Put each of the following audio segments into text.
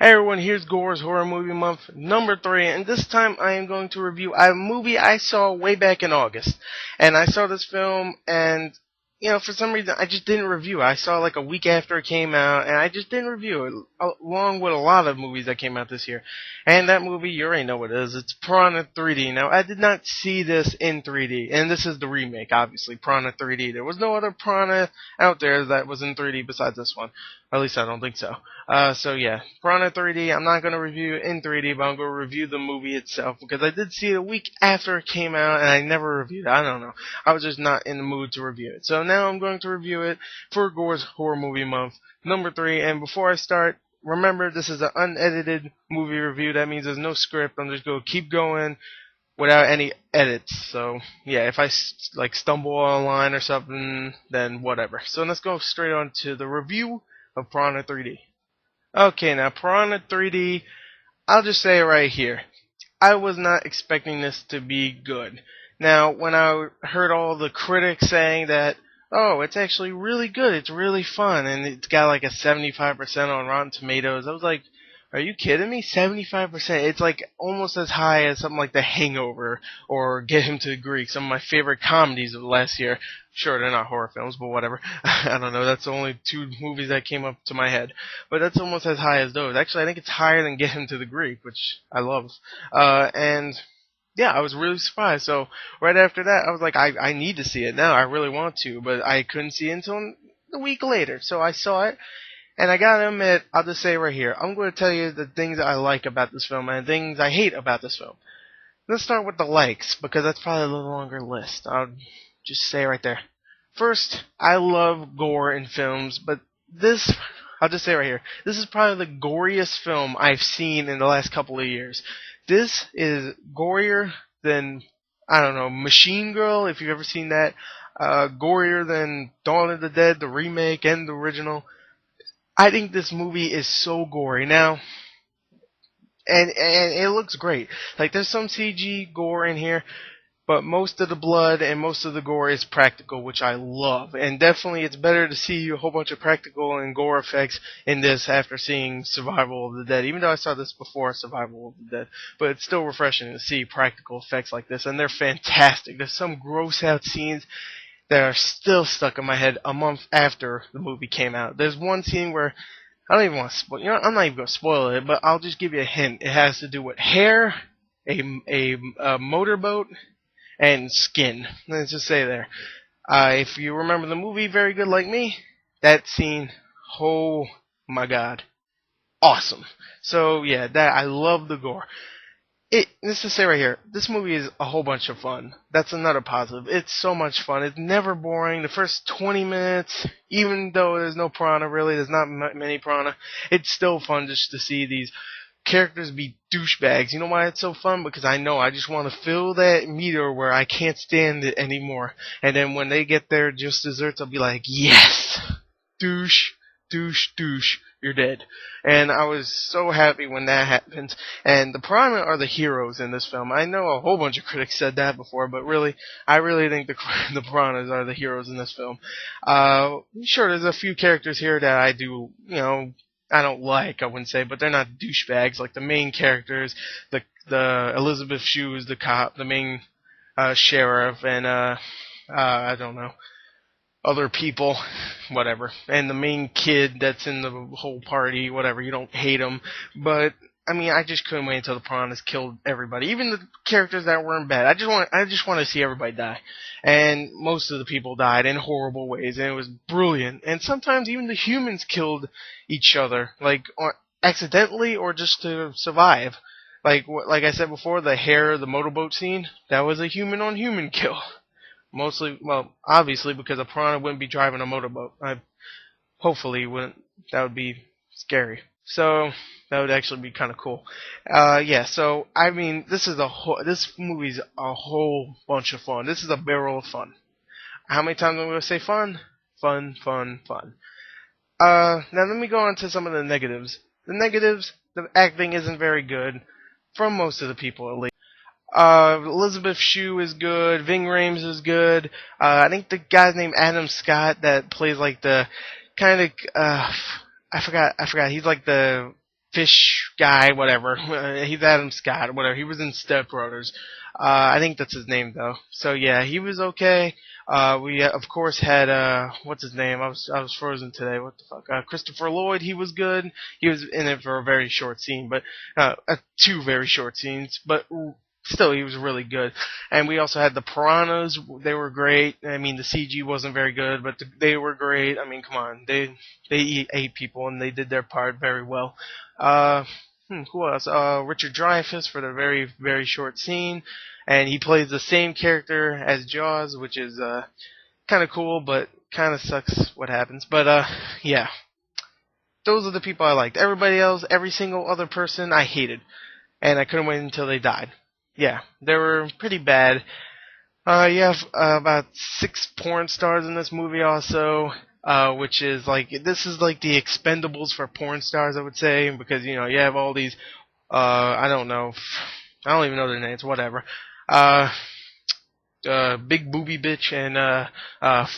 Hey everyone, here's Gors Horror Movie Month number 3, and this time I am going to review a movie I saw way back in August. And I saw this film, and, for some reason I just didn't review it. I saw it like a week after it came out, and I just didn't review it, along with a lot of movies that came out this year. And that movie, you already know what it is. It's Piranha 3D. Now, I did not see this in 3D, and this is the remake, obviously, Piranha 3D. There was no other Piranha out there that was in 3D besides this one. At least I don't think so. So yeah, Piranha 3D, I'm not going to review it in 3D, but I'm going to review the movie itself, because I did see it a week after it came out, and I never reviewed it. I don't know. I was just not in the mood to review it. So now I'm going to review it for Gore's Horror Movie Month, number 3, and before I start, remember, this is an unedited movie review. That means there's no script. I'm just going to keep going without any edits. So, yeah, if I, stumble online or something, then whatever. So let's go straight on to the review of Piranha 3D. Okay, now Piranha 3D, I'll just say it right here. I was not expecting this to be good. Now, when I heard all the critics saying that, oh, it's actually really good, it's really fun, and it's got like a 75% on Rotten Tomatoes, I was like, are you kidding me? 75%? It's like almost as high as something like The Hangover or Get Him to the Greek, some of my favorite comedies of last year. Sure, they're not horror films, but whatever. I don't know, that's the only two movies that came up to my head. But that's almost as high as those. Actually, I think it's higher than Get Him to the Greek, which I love. And yeah, I was really surprised. So right after that, I was like, I need to see it now. I really want to, but I couldn't see it until a week later. So I saw it. And I gotta admit, I'll just say right here, I'm going to tell you the things I like about this film and the things I hate about this film. Let's start with the likes, because that's probably a little longer list. I'll just say right there. First, I love gore in films, but this, I'll just say right here, this is probably the goriest film I've seen in the last couple of years. This is gorier than, I don't know, Machine Girl, if you've ever seen that. Gorier than Dawn of the Dead, the remake, and the original. I think this movie is so gory. Now, and it looks great. Like, there's some CG gore in here, but most of the blood and most of the gore is practical, which I love. And definitely it's better to see a whole bunch of practical and gore effects in this after seeing Survival of the Dead. Even though I saw this before Survival of the Dead. But it's still refreshing to see practical effects like this. And they're fantastic. There's some gross out scenes that are still stuck in my head a month after the movie came out. There's one scene where, I don't even want to spoil, I'm not even going to spoil it, but I'll just give you a hint. It has to do with hair, a motorboat, and skin. Let's just say there. If you remember the movie Very Good Like Me, that scene, oh my god, awesome. So yeah, I love the gore. Let's just say right here, this movie is a whole bunch of fun. That's another positive. It's so much fun. It's never boring. The first 20 minutes, even though there's no piranha really, there's not many piranha, it's still fun just to see these characters be douchebags. You know why it's so fun? Because I know I just want to fill that meter where I can't stand it anymore. And then when they get their just desserts, I'll be like, yes! Douche, douche, douche. You're dead. And I was so happy when that happens. And the piranha are the heroes in this film. I know a whole bunch of critics said that before, but really, I really think the piranhas are the heroes in this film. Sure, there's a few characters here that I do, I don't like, I wouldn't say, but they're not douchebags. Like the main characters, the Elizabeth Shue is the cop, the main sheriff, and I don't know, other people, whatever, and the main kid that's in the whole party, whatever. You don't hate him, but I mean, I just couldn't wait until the piranhas killed everybody, even the characters that weren't bad. I just want to see everybody die, and most of the people died in horrible ways, and it was brilliant. And sometimes even the humans killed each other, or accidentally or just to survive. Like I said before, the motorboat scene, that was a human-on-human kill. Mostly, well, obviously, because a piranha wouldn't be driving a motorboat. Hopefully wouldn't. That would be scary. So that would actually be kind of cool. Yeah. So I mean, this movie's a whole bunch of fun. This is a barrel of fun. How many times am I going to say fun? Fun, fun, fun. Now let me go on to some of the negatives. The acting isn't very good, from most of the people at least. Elizabeth Shue is good. Ving Rhames is good. I think the guy's named Adam Scott that plays like the kind of I forgot. He's like the fish guy, whatever. He's Adam Scott, whatever. He was in Step Brothers. I think that's his name though. So yeah, he was okay. We of course had what's his name? I was frozen today. What the fuck? Christopher Lloyd. He was good. He was in it for a very short scene, but two very short scenes, but still he was really good. And we also had the Piranhas. They were great. I mean, the CG wasn't very good, but they were great. I mean, come on, they ate people and they did their part very well. Who else? Richard Dreyfuss for the very, very short scene. And he plays the same character as Jaws, which is kind of cool, but kind of sucks what happens. But yeah, those are the people I liked. Everybody else, every single other person, I hated, and I couldn't wait until they died. Yeah, they were pretty bad. You have about 6 porn stars in this movie also. Which is like, this is like the Expendables for porn stars, I would say, because, you know, you have all these, I don't know, I don't even know their names, whatever, big booby bitch and,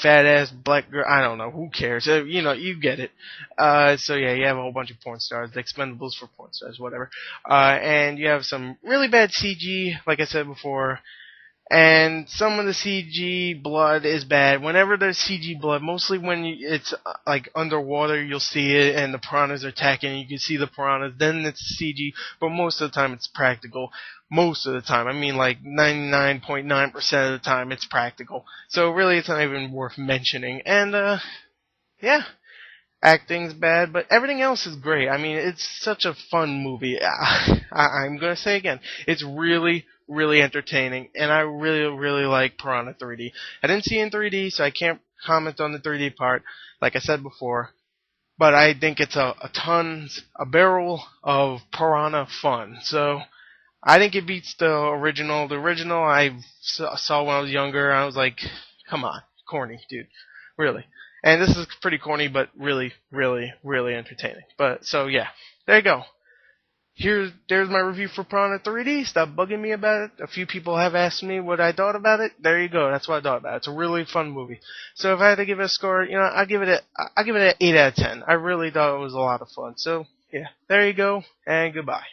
fat ass black girl, I don't know, who cares, you know, you get it. So yeah, you have a whole bunch of porn stars, the Expendables for porn stars, whatever, and you have some really bad CG, like I said before. And some of the CG blood is bad. Whenever there's CG blood, mostly when it's like underwater, you'll see it, and the piranhas are attacking, and you can see the piranhas. Then it's CG, but most of the time it's practical. Most of the time, I mean, like 99.9% of the time, it's practical. So really, it's not even worth mentioning. And yeah. Acting's bad, but everything else is great. I mean, it's such a fun movie. I'm going to say again, it's really, really entertaining, and I really, really like Piranha 3D. I didn't see it in 3D, so I can't comment on the 3D part, like I said before, but I think it's a barrel of Piranha fun. So I think it beats the original. The original I saw when I was younger, I was like, come on, corny, dude, really. And this is pretty corny, but really, really, really entertaining. But, so yeah, there you go. There's my review for Piranha 3D. Stop bugging me about it. A few people have asked me what I thought about it. There you go. That's what I thought about it. It's a really fun movie. So if I had to give it a score, you know, I'll give it an 8 out of 10. I really thought it was a lot of fun. So, yeah, there you go, and goodbye.